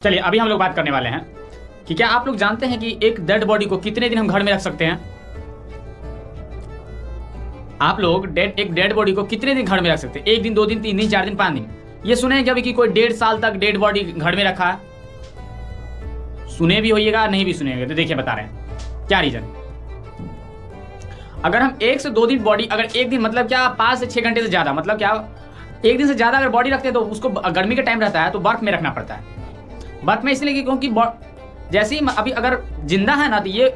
चलिए अभी हम लोग बात करने वाले हैं कि क्या आप लोग जानते हैं कि एक डेड बॉडी को कितने दिन हम घर में रख सकते हैं। आप लोग एक डेड बॉडी को कितने दिन घर में रख सकते हैं? 1 दिन, 2 दिन, 3 दिन, 4 दिन, 5 दिन। ये सुने हैं कभी कि कोई 1.5 साल तक डेड बॉडी घर में रखा है? सुने भी होइएगा, नहीं भी सुनेंगे। तो देखिए बता रहे हैं क्या रीजन। अगर हम 1 से 2 दिन बॉडी, अगर 1 दिन मतलब क्या 5 से 6 घंटे से ज्यादा, मतलब क्या 1 दिन से ज्यादा अगर बॉडी रखते हैं तो उसको गर्मी का टाइम रहता है तो बर्फ में रखना पड़ता है। बर्फ में इसलिए क्योंकि जैसे ही अभी अगर जिंदा है ना तो ये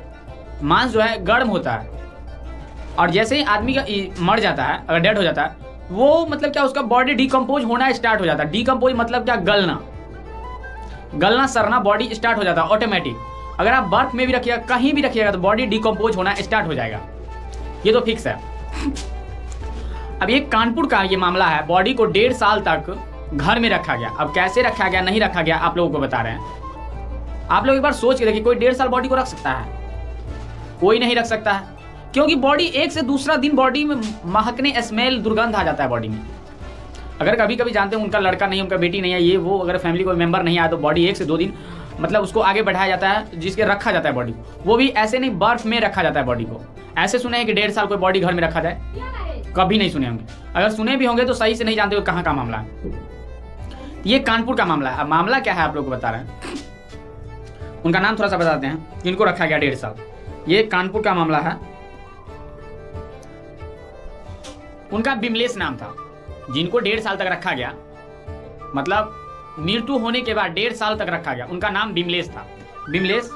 मांस जो है गर्म होता है, और जैसे ही आदमी का मर जाता है, अगर डेड हो जाता है, वो मतलब क्या उसका बॉडी डिकम्पोज होना स्टार्ट हो जाता है। डिकम्पोज मतलब क्या, गलना सड़ना बॉडी स्टार्ट हो जाता है ऑटोमेटिक। अगर आप बर्फ में भी रखिएगा, कहीं भी रखिएगा तो बॉडी डिकम्पोज होना स्टार्ट हो जाएगा, ये तो फिक्स है। अब ये कानपुर का ये मामला है, बॉडी को 1.5 साल तक घर में रखा गया। अब कैसे रखा गया, नहीं रखा गया, आप लोगों को बता रहे हैं। आप लोग एक बार सोच के देखिए, कोई 1.5 साल बॉडी को रख सकता है? कोई नहीं रख सकता है, क्योंकि बॉडी एक से दूसरा दिन बॉडी में महकने, स्मेल, दुर्गंध आ जाता है बॉडी में। अगर कभी कभी जानते हैं उनका लड़का नहीं, उनका बेटी नहीं है, ये वो, अगर फैमिली कोई मेंबर नहीं आया तो बॉडी 1 से 2 दिन मतलब उसको आगे बढ़ाया जाता है, जिसके रखा जाता है बॉडी। वो भी ऐसे नहीं, बर्फ में रखा जाता है बॉडी को। ऐसे सुने हैं कि 1.5 साल कोई बॉडी घर में रखा जाए? कभी नहीं सुने होंगे। अगर सुने भी होंगे तो सही से नहीं जानते हो कहाँ का मामला है। ये कानपुर का मामला है। अब मामला क्या है आप लोग को बता रहे हैं, उनका नाम थोड़ा सा बताते हैं जिनको रखा गया 1.5 साल। ये कानपुर का मामला है, उनका बिमलेश नाम था, जिनको 1.5 साल तक रखा गया, मतलब मृत्यु होने के बाद 1.5 साल तक रखा गया। उनका नाम बिमलेश था। बिमलेश,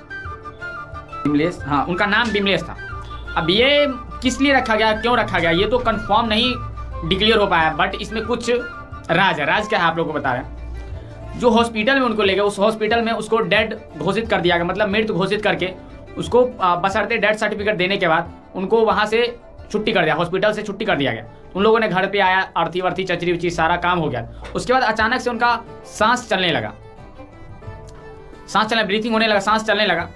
हाँ, उनका नाम बिमलेश था। अब ये किस लिए रखा गया, क्यों रखा गया, ये तो कंफर्म नहीं डिक्लेयर हो पाया, बट इसमें कुछ राज है। राज क्या है आप लोगों को बता रहे हैं। जो हॉस्पिटल में उनको ले गए, उस हॉस्पिटल में उसको डेड घोषित कर दिया गया, मतलब मृत घोषित करके उसको बशर्ते डेथ सर्टिफिकेट देने के बाद उनको वहां से छुट्टी कर दिया, हॉस्पिटल से छुट्टी कर दिया गया। उन लोगों ने घर पे आया, अर्थी वर्थी चचरी उचरी सारा काम हो गया। उसके बाद अचानक से उनका सांस चलने लगा, ब्रीथिंग होने लगा, सांस चलने लगा।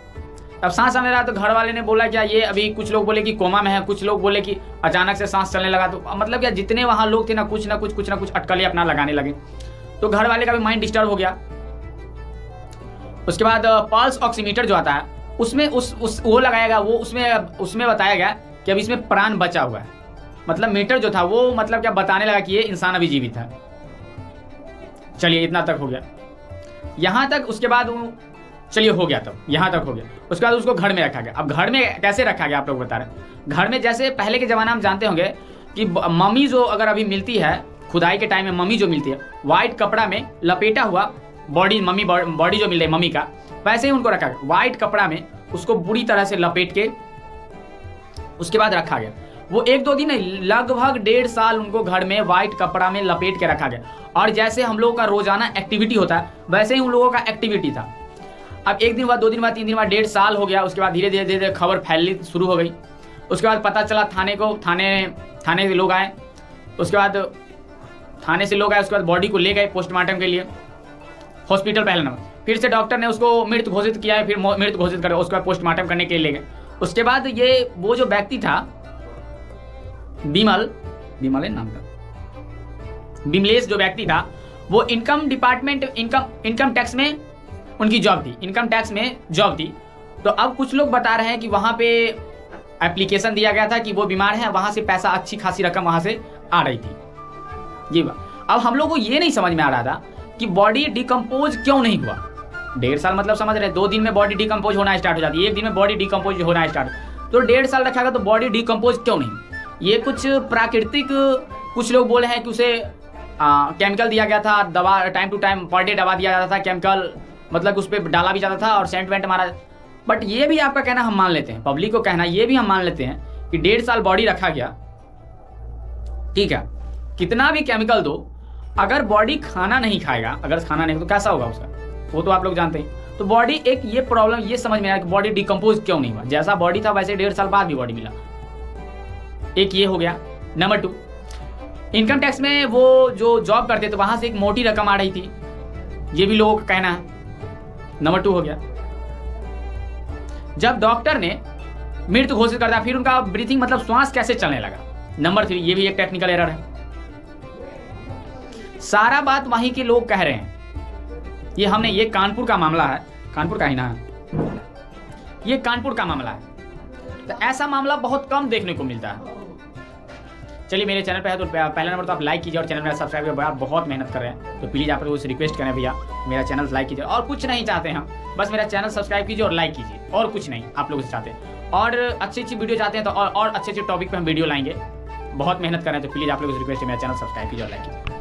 अब सांस चलने लगा तो घर वाले ने बोला क्या ये अभी, कुछ लोग बोले कि कोमा में है, कुछ लोग बोले कि अचानक से सांस चलने लगा। तो मतलब क्या जितने वहां लोग थे ना कुछ ना कुछ अटकलें अपना लगाने लगे। तो घर वाले का भी माइंड डिस्टर्ब हो गया। उसके बाद पल्स ऑक्सीमीटर जो आता है उसमें वो लगाया गया, वो उसमें बताया गया कि अभी इसमें प्राण बचा हुआ है। मतलब मीटर जो था वो मतलब क्या बताने लगा कि ये इंसान अभी जीवित है। चलिए इतना तक हो गया, यहां तक। उसके बाद चलिए हो गया, तब यहां तक हो गया। उसके बाद उसको घर में रखा गया। अब घर में कैसे रखा गया आप लोग बता रहे हैं। घर में जैसे पहले के जमाना में जानते होंगे कि मम्मी जो अगर अभी मिलती है, खुदाई के टाइम में मम्मी जो मिलती है, व्हाइट कपड़ा में लपेटा हुआ बॉडी, मम्मी बॉडी जो मिल रही है मम्मी का, वैसे ही उनको रखा गया। व्हाइट कपड़ा में उसको बुरी तरह से लपेट के उसके बाद रखा गया। वो 1-2 दिन नहीं, लगभग 1.5 साल उनको घर में व्हाइट कपड़ा में लपेट के रखा गया। और जैसे हम लोगों का रोजाना एक्टिविटी होता है वैसे ही उन लोगों का एक्टिविटी था। अब 1 दिन बाद, 2 दिन बाद, 3 दिन बाद, 1.5 साल हो गया। उसके बाद धीरे धीरे खबर फैलनी शुरू हो गई। उसके बाद पता चला थाने के लोग आए। उसके बाद थाने से लोग आए, उसके बाद बॉडी को ले गए पोस्टमार्टम के लिए हॉस्पिटल पहले नंबर। फिर से डॉक्टर ने उसको मृत घोषित किया है, फिर मृत घोषित कर उसके बाद पोस्टमार्टम करने के लिए ले गए। उसके बाद ये वो जो व्यक्ति था बिमल नाम था, बिमलेश जो व्यक्ति था, वो इनकम डिपार्टमेंट, इनकम टैक्स में उनकी जॉब थी, इनकम टैक्स में जॉब थी। तो अब कुछ लोग बता रहे हैं कि वहां पे एप्लीकेशन दिया गया था कि वो बीमार है, वहां से पैसा, अच्छी खासी रकम वहां से आ रही थी। ये बात अब हम लोग को ये नहीं समझ में आ रहा था कि बॉडी डिकम्पोज क्यों नहीं हुआ। 1.5 साल मतलब समझ रहे हैं, 2 दिन में बॉडी डिकम्पोज होना स्टार्ट हो जाती है, 1 दिन में बॉडी डिकम्पोज होना स्टार्ट। तो 1.5 साल रखा गया तो बॉडी डिकम्पोज क्यों नहीं। ये कुछ प्राकृतिक, कुछ लोग बोले हैं कि उसे केमिकल दिया गया था, दवा टाइम टू टाइम पर डे दवा दिया जाता था, केमिकल मतलब उस पर डाला भी जाता था और सेंट वेंट मारा। बट ये भी आपका कहना हम मान लेते हैं, पब्लिक को कहना ये भी हम मान लेते हैं कि 1.5 साल बॉडी रखा गया, ठीक है। कितना भी केमिकल दो, अगर बॉडी खाना नहीं खाएगा, अगर खाना नहीं तो कैसा होगा उसका, वो तो आप लोग जानते हैं। तो बॉडी एक ये प्रॉब्लम ये समझ में आया कि बॉडी डिकम्पोज क्यों नहीं हुआ। जैसा बॉडी था वैसे 1.5 साल बाद भी बॉडी मिला। एक ये हो गया। नंबर 2, इनकम टैक्स में वो जो जॉब करते थे वहां से एक मोटी रकम आ रही थी, ये भी लोगों का कहना है। नंबर 2 हो गया। जब डॉक्टर ने मृत घोषित कर दिया, फिर उनका ब्रीथिंग मतलब श्वास कैसे चलने लगा। नंबर 3, ये भी एक टेक्निकल एरर है। सारा बात वहीं के लोग कह रहे हैं ये हमने, ये कानपुर का मामला है, कानपुर का ही ना, ये कानपुर का मामला है। तो ऐसा मामला बहुत कम देखने को मिलता है। चलिए मेरे चैनल पे है तो पहला नंबर तो आप लाइक कीजिए और चैनल मेरा सब्सक्राइब कीजिए। आप बहुत मेहनत कर रहे हैं तो प्लीज़ आप लोगों से रिक्वेस्ट करें भैया मेरा चैनल लाइक कीजिए। और कुछ नहीं चाहते हम, बस मेरा चैनल सब्सक्राइब कीजिए और लाइक कीजिए, और कुछ नहीं आप लोगों से चाहते हैं। और अच्छी वीडियो चाहते हैं तो और अच्छे टॉपिक पर हम वीडियो लाएंगे। बहुत मेहनत कर रहे हैं तो प्लीज़ आप लोगों से रिक्वेस्ट है मेरा चैनल सब्सक्राइब कीजिए और लाइक कीजिए।